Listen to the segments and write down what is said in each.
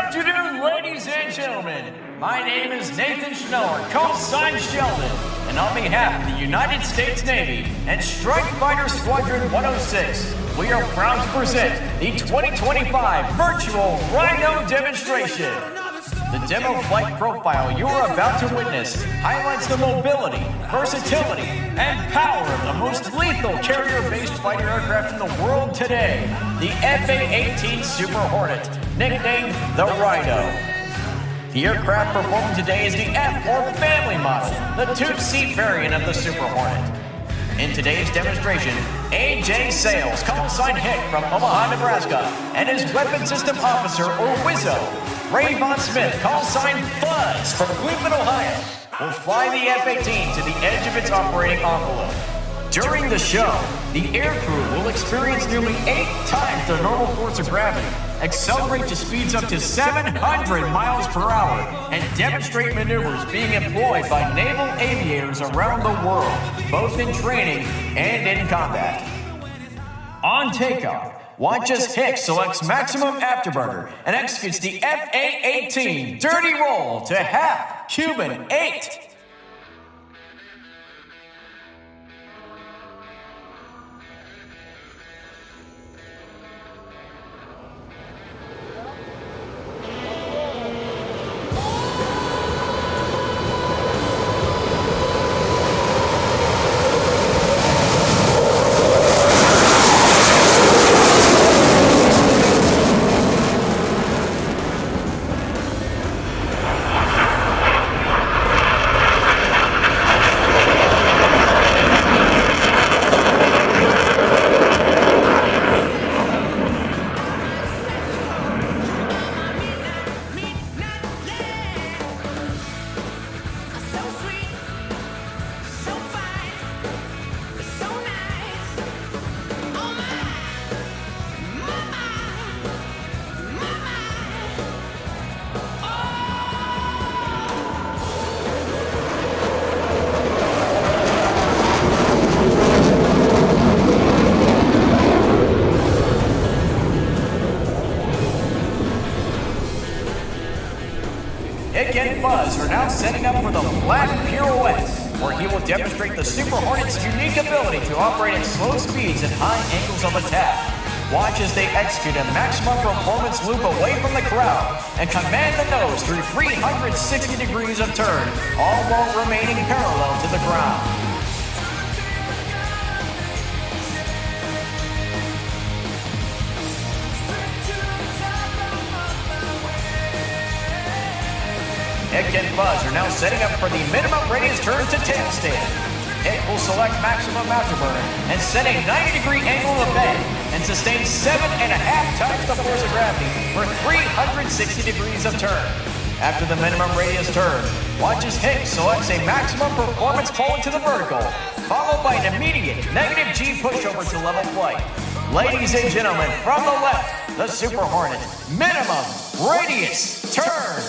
afternoon, ladies and gentlemen. My name is Nathan Schneller, call sign Sheldon, and on behalf of the United States Navy and Strike Fighter Squadron 106, we are proud to present the 2025 Virtual Rhino Demonstration. The demo flight profile you are about to witness highlights the mobility, versatility, and power of the most lethal carrier-based fighter aircraft in the world today, the A-18F Super Hornet, nicknamed the Rhino. The aircraft performing today is the F4 family model, the two-seat variant of the Super Hornet. In today's demonstration, AJ Sales, call sign Hick from Omaha, Nebraska, and his weapon system officer, or Wizzo, Ray Von Smith, call sign Fuzz from Cleveland, Ohio, will fly the F-18 to the edge of its operating envelope. During the show, the air crew will experience nearly 8 times their normal force of gravity, accelerate to speeds up to 700 miles per hour, and demonstrate maneuvers being employed by naval aviators around the world, both in training and in combat. On takeoff, watch as Hick selects maximum afterburner and executes the FA-18 dirty roll to half Cuban 8. Hick and Fuzz are now setting up for the flat pirouette, where he will demonstrate the Super Hornet's unique ability to operate at slow speeds and high angles of attack. Watch as they execute a maximum performance loop away from the crowd and command the nose through 360 degrees of turn, all while remaining parallel to the ground. Hick and Fuzz are now setting up for the minimum radius turn to tail stand. Hick will select maximum afterburner and set a 90-degree angle of bend and sustain 7.5 times the force of gravity for 360 degrees of turn. After the minimum radius turn, watch as Hick selects a maximum performance pull into the vertical, followed by an immediate negative G pushover to level flight. Ladies and gentlemen, from the left, the Super Hornet, minimum radius turn.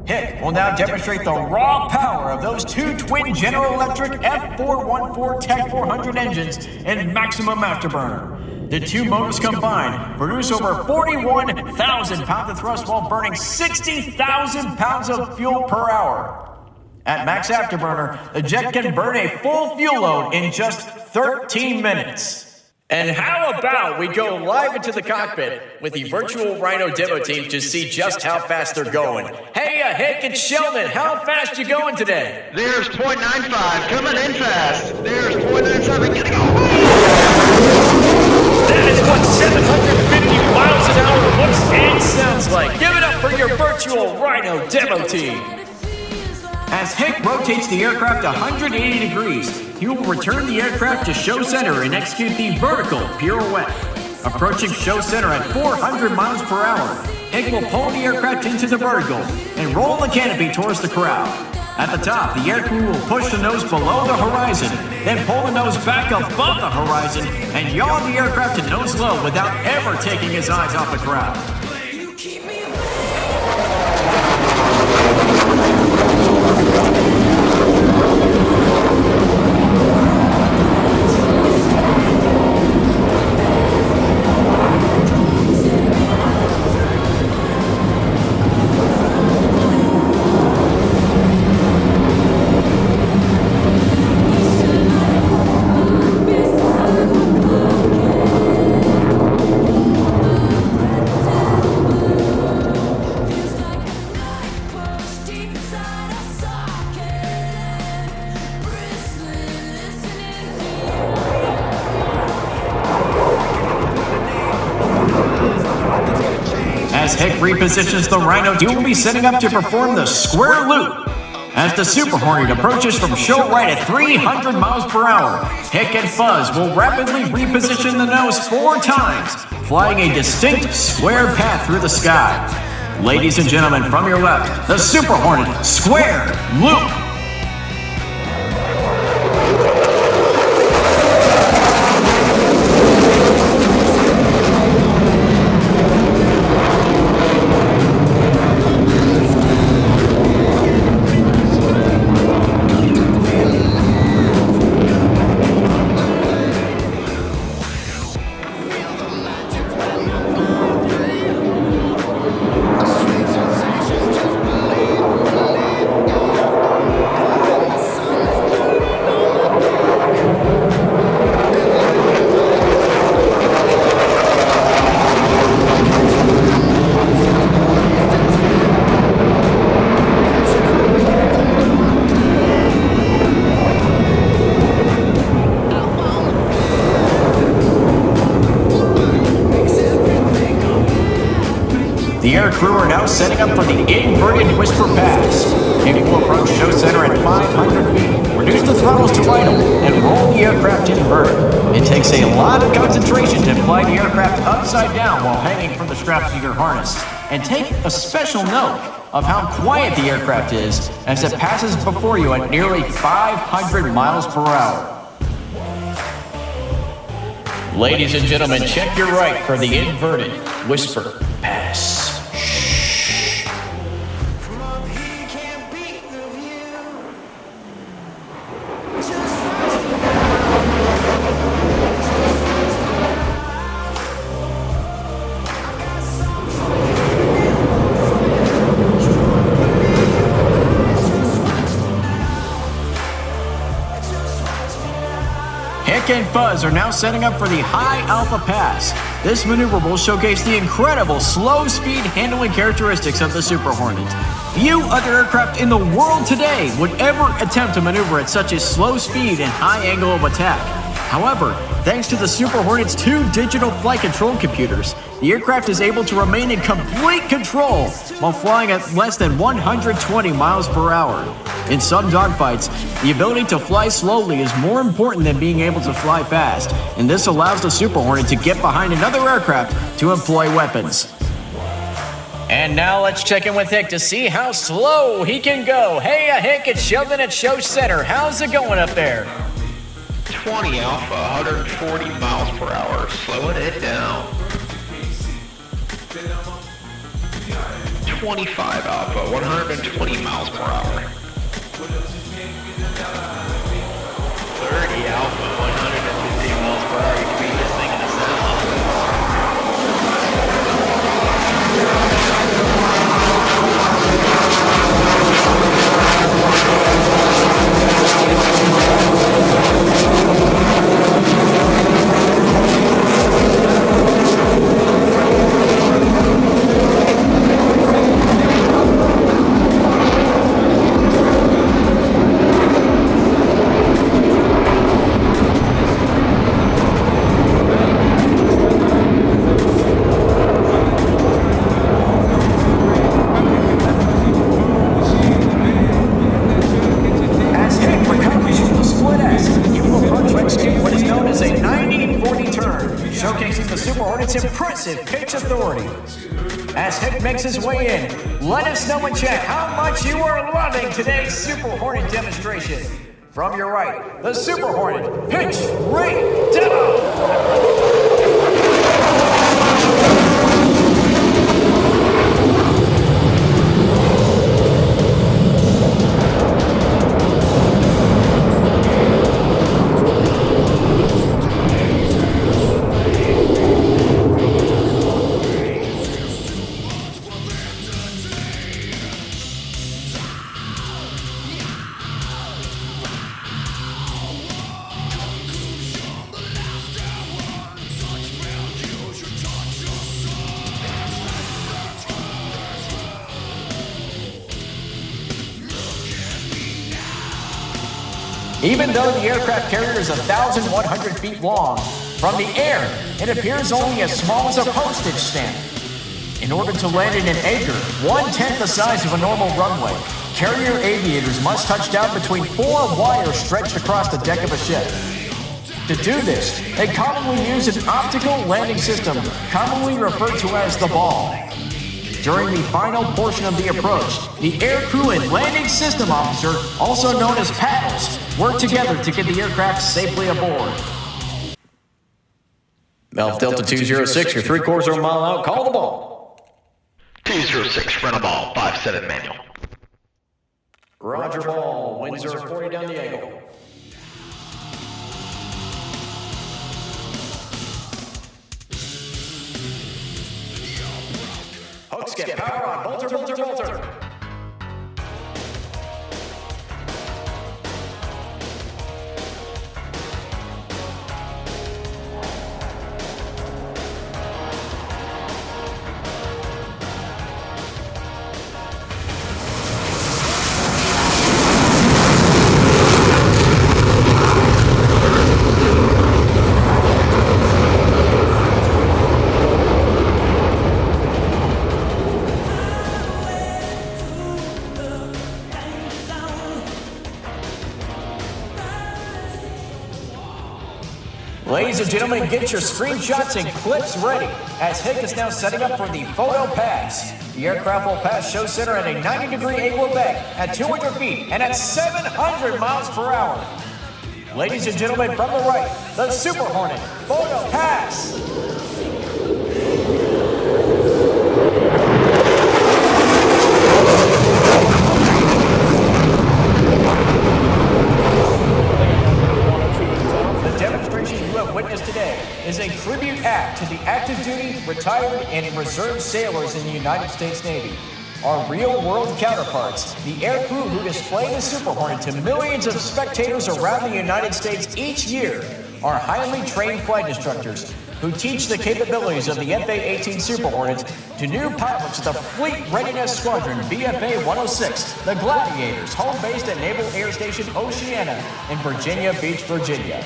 Hick will now demonstrate the raw power of those two twin General Electric F414 Tech 400 engines in maximum afterburner. The two motors combined produce over 41,000 pounds of thrust while burning 60,000 pounds of fuel per hour. At max afterburner, the jet can burn a full fuel load in just 13 minutes. And how about we go live into the cockpit with the Virtual Rhino Demo Team to see just how fast they're going. Hey, Hick and Sheldon, how fast you going today? There's 0.95, coming in fast. There's 0.97, getting off. That is what 750 miles an hour looks and sounds like. Give it up for your Virtual Rhino Demo Team. As Hick rotates the aircraft 180 degrees, he will return the aircraft to show center and execute the vertical pirouette. Approaching show center at 400 miles per hour, Hick will pull the aircraft into the vertical and roll the canopy towards the crowd. At the top, the aircrew will push the nose below the horizon, then pull the nose back above the horizon and yaw the aircraft to nose low without ever taking his eyes off the crowd. As Hick repositions the Rhino, he will be setting up to perform the square loop. As the Super Hornet approaches from show right at 300 miles per hour, Hick and Fuzz will rapidly reposition the nose 4 times, flying a distinct square path through the sky. Ladies and gentlemen, from your left, the Super Hornet Square Loop. The aircrew are now setting up for the inverted whisper pass. Hick will approach show center at 500 feet, reduce the throttles to idle, and roll the aircraft inverted. It takes a lot of concentration to fly the aircraft upside down while hanging from the straps of your harness. And take a special note of how quiet the aircraft is as it passes before you at nearly 500 miles per hour. Ladies and gentlemen, check your right for the inverted whisper pass. Hick and Fuzz are now setting up for the High Alpha Pass. This maneuver will showcase the incredible slow speed handling characteristics of the Super Hornet. Few other aircraft in the world today would ever attempt to maneuver at such a slow speed and high angle of attack. However, thanks to the Super Hornet's 2 digital flight control computers, the aircraft is able to remain in complete control while flying at less than 120 miles per hour. In some dogfights, the ability to fly slowly is more important than being able to fly fast, and this allows the Super Hornet to get behind another aircraft to employ weapons. And now let's check in with Hick to see how slow he can go. Hey, Hick, it's Sheldon at Show Center. How's it going up there? 20 Alpha, 140 miles per hour, slowing it down. 25 Alpha, 120 miles per hour. 30 Alpha, 150 miles per hour. You can be listening in the as Hick makes his way in. Let us know in chat how much you are loving today's Super Hornet demonstration. From your right, the Super Hornet Pitch Rate Demo! Even though the aircraft carrier is 1,100 feet long, from the air, it appears only as small as a postage stamp. In order to land in an acre, 1/10 the size of a normal runway, carrier aviators must touch down between 4 wires stretched across the deck of a ship. To do this, they commonly use an optical landing system, commonly referred to as the ball. During the final portion of the approach, the air crew and landing system officer, also known as paddles, work together to get the aircraft safely aboard. Alpha Delta 206, you're 3/4 of a mile out. Call the ball. 206, run a ball, 5-7 manual. Roger ball, winds are 40 down the angle. Hooks get power on, bolter, bolter, bolter. Ladies and gentlemen, get your screenshots and clips ready, as Hick is now setting up for the photo pass. The aircraft will pass show center at a 90-degree angle bank at 200 feet and at 700 miles per hour. Ladies and gentlemen, from the right, the Super Hornet photo pass. Witnessed today is a tribute act to the active duty, retired, and reserve sailors in the United States Navy. Our real-world counterparts, the air crew who display the Super Hornet to millions of spectators around the United States each year, are highly trained flight instructors who teach the capabilities of the A-18 Super Hornet to new pilots of the Fleet Readiness Squadron VFA 106, the Gladiators, home based at Naval Air Station Oceana in Virginia Beach, Virginia.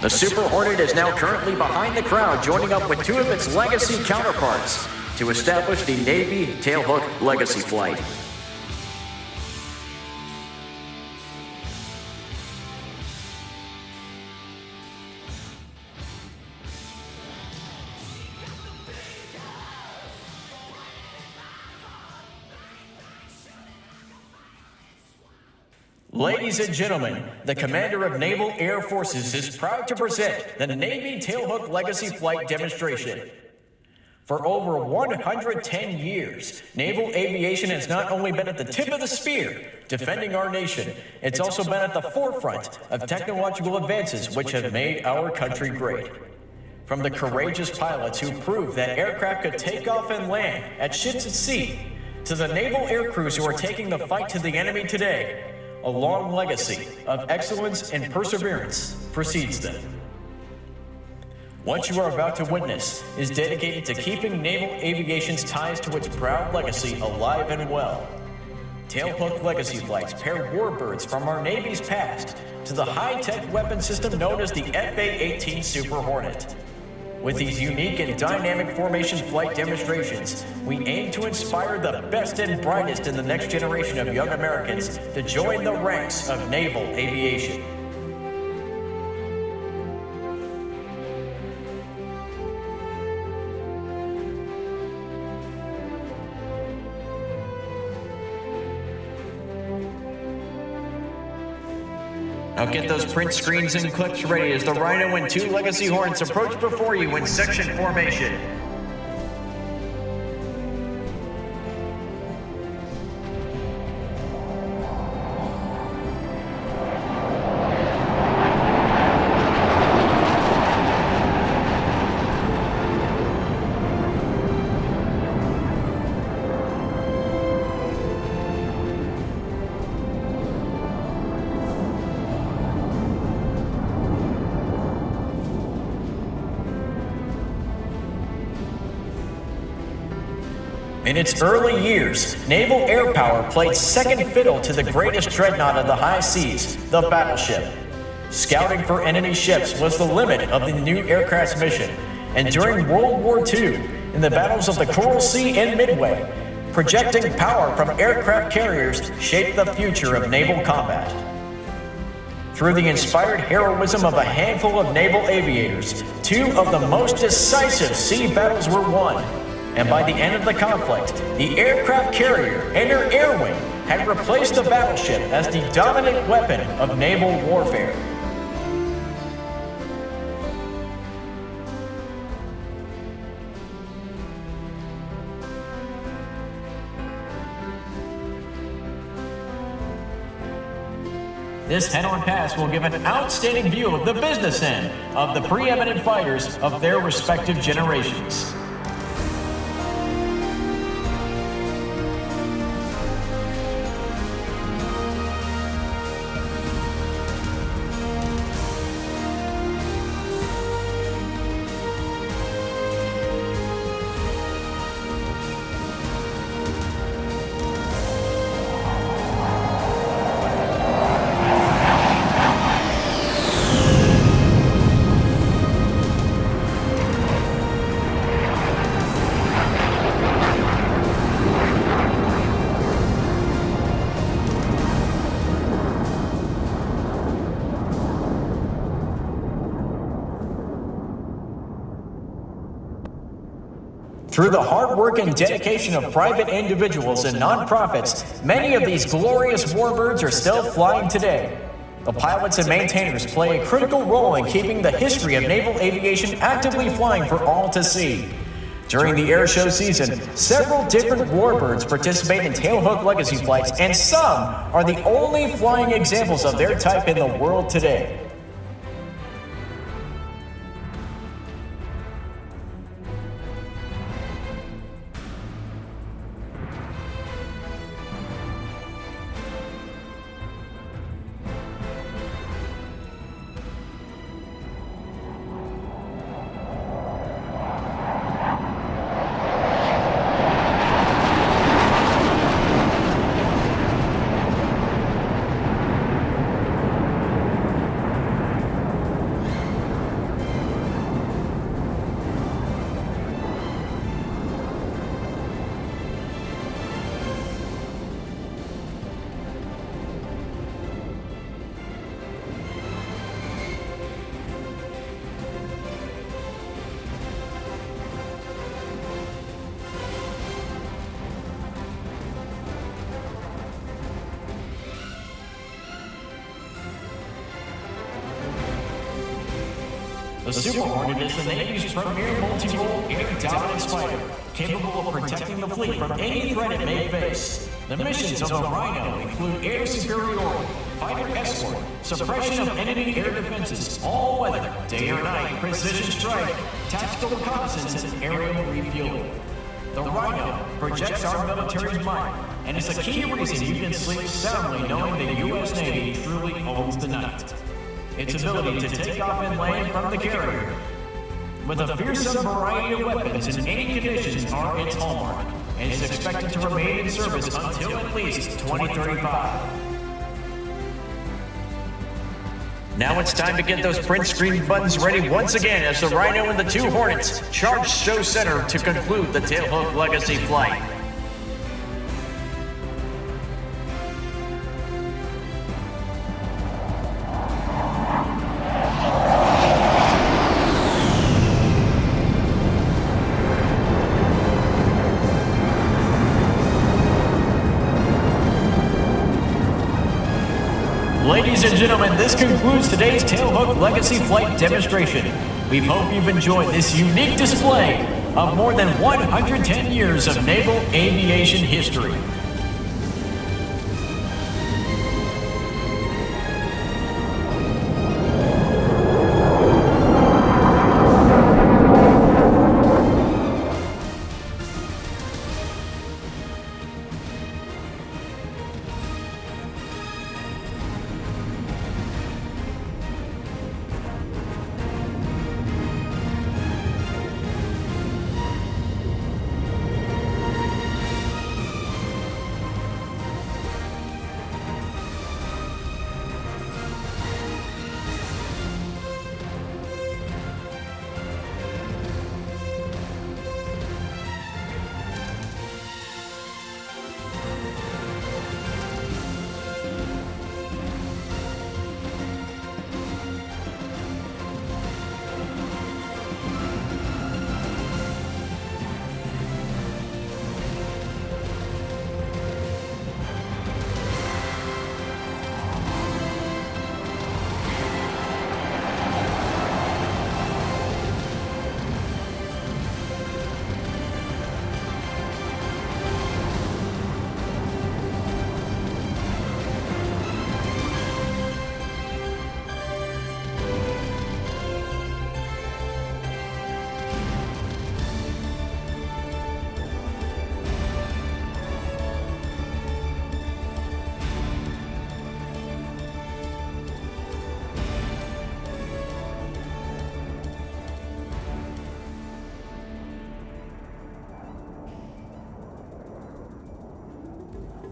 The Super Hornet is now currently behind the crowd, joining up with 2 of its legacy counterparts to establish the Navy Tailhook Legacy Flight. Ladies and gentlemen, the Commander of Naval Air Forces is proud to present the Navy Tailhook Legacy Flight Demonstration. For over 110 years, naval aviation has not only been at the tip of the spear, defending our nation. It's also been at the forefront of technological advances which have made our country great. From the courageous pilots who proved that aircraft could take off and land at ships at sea, to the naval air crews who are taking the fight to the enemy today, a long legacy of excellence and perseverance precedes them. What you are about to witness is dedicated to keeping naval aviation's ties to its proud legacy alive and well. Tailhook legacy flights pair warbirds from our Navy's past to the high-tech weapon system known as the A-18F Super Hornet. With these unique and dynamic formation flight demonstrations, we aim to inspire the best and brightest in the next generation of young Americans to join the ranks of naval aviation. Now get those print screens and clips ready as the Rhino and 2 Legacy Hornets approach before you in section formation. In its early years, naval air power played second fiddle to the greatest dreadnought of the high seas, the battleship. Scouting for enemy ships was the limit of the new aircraft's mission, and during World War II, in the battles of the Coral Sea and Midway, projecting power from aircraft carriers shaped the future of naval combat. Through the inspired heroism of a handful of naval aviators, 2 of the most decisive sea battles were won. And by the end of the conflict, the aircraft carrier and her air wing had replaced the battleship as the dominant weapon of naval warfare. This head-on pass will give an outstanding view of the business end of the preeminent fighters of their respective generations. Through the hard work and dedication of private individuals and nonprofits, many of these glorious warbirds are still flying today. The pilots and maintainers play a critical role in keeping the history of naval aviation actively flying for all to see. During the airshow season, several different warbirds participate in tailhook legacy flights, and some are the only flying examples of their type in the world today. The Super Hornet is the Navy's premier multi-role air dominance fighter, capable of protecting the fleet from any threat it may face. The missions of the Rhino include air superiority, fighter escort, suppression of enemy air defenses, all weather, day or night, precision strike, tactical reconnaissance, and aerial refueling. The Rhino projects our military's might, and is a key reason you can sleep soundly knowing the U.S. Navy truly owns the night. Its ability to take off and land from the carrier, with a fearsome variety of weapons in any conditions, are its hallmark, and is expected to remain in service until at least 2035. Now it's time to get those print screen buttons ready once again as the Rhino and the two Hornets charge Show Center to conclude the Tailhook Legacy flight. Ladies and gentlemen, this concludes today's Tailhook Legacy Flight demonstration. We hope you've enjoyed this unique display of more than 110 years of naval aviation history.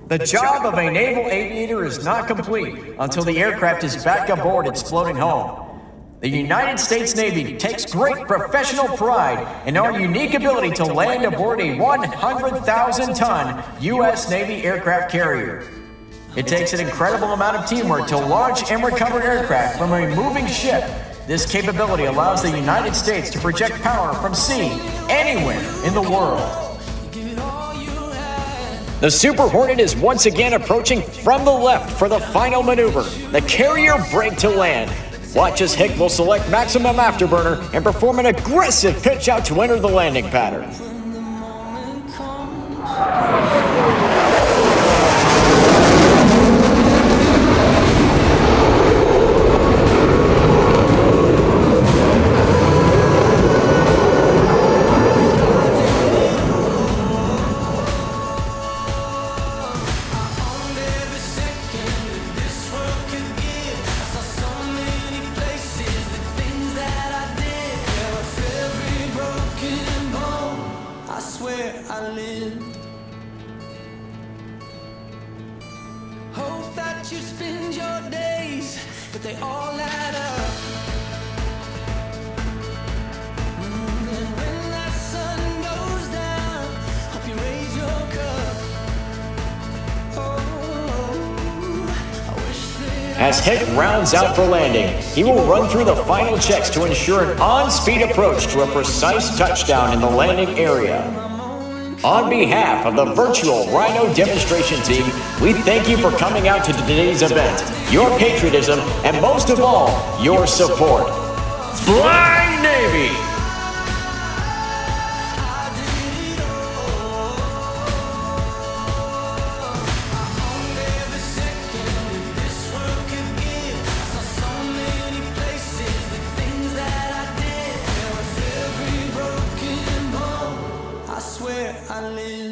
The job of a naval aviator is not complete until the aircraft is back aboard its floating home. The United States Navy takes great professional pride in our unique ability to land aboard a 100,000-ton U.S. Navy aircraft carrier. It takes an incredible amount of teamwork to launch and recover aircraft from a moving ship. This capability allows the United States to project power from sea anywhere in the world. The Super Hornet is once again approaching from the left for the final maneuver, the carrier brake to land. Watch as Hick will select maximum afterburner and perform an aggressive pitch out to enter the landing pattern. Hope that you spend your days, but they all add up. And when that sun goes down, hope you raise your cup. I wish that As Hick rounds out for landing, he will run through the final checks to ensure an on-speed approach to a precise touchdown in the landing area. On behalf of the Virtual Rhino Demonstration Team, we thank you for coming out to today's event, your patriotism, and most of all, your support. Fly live.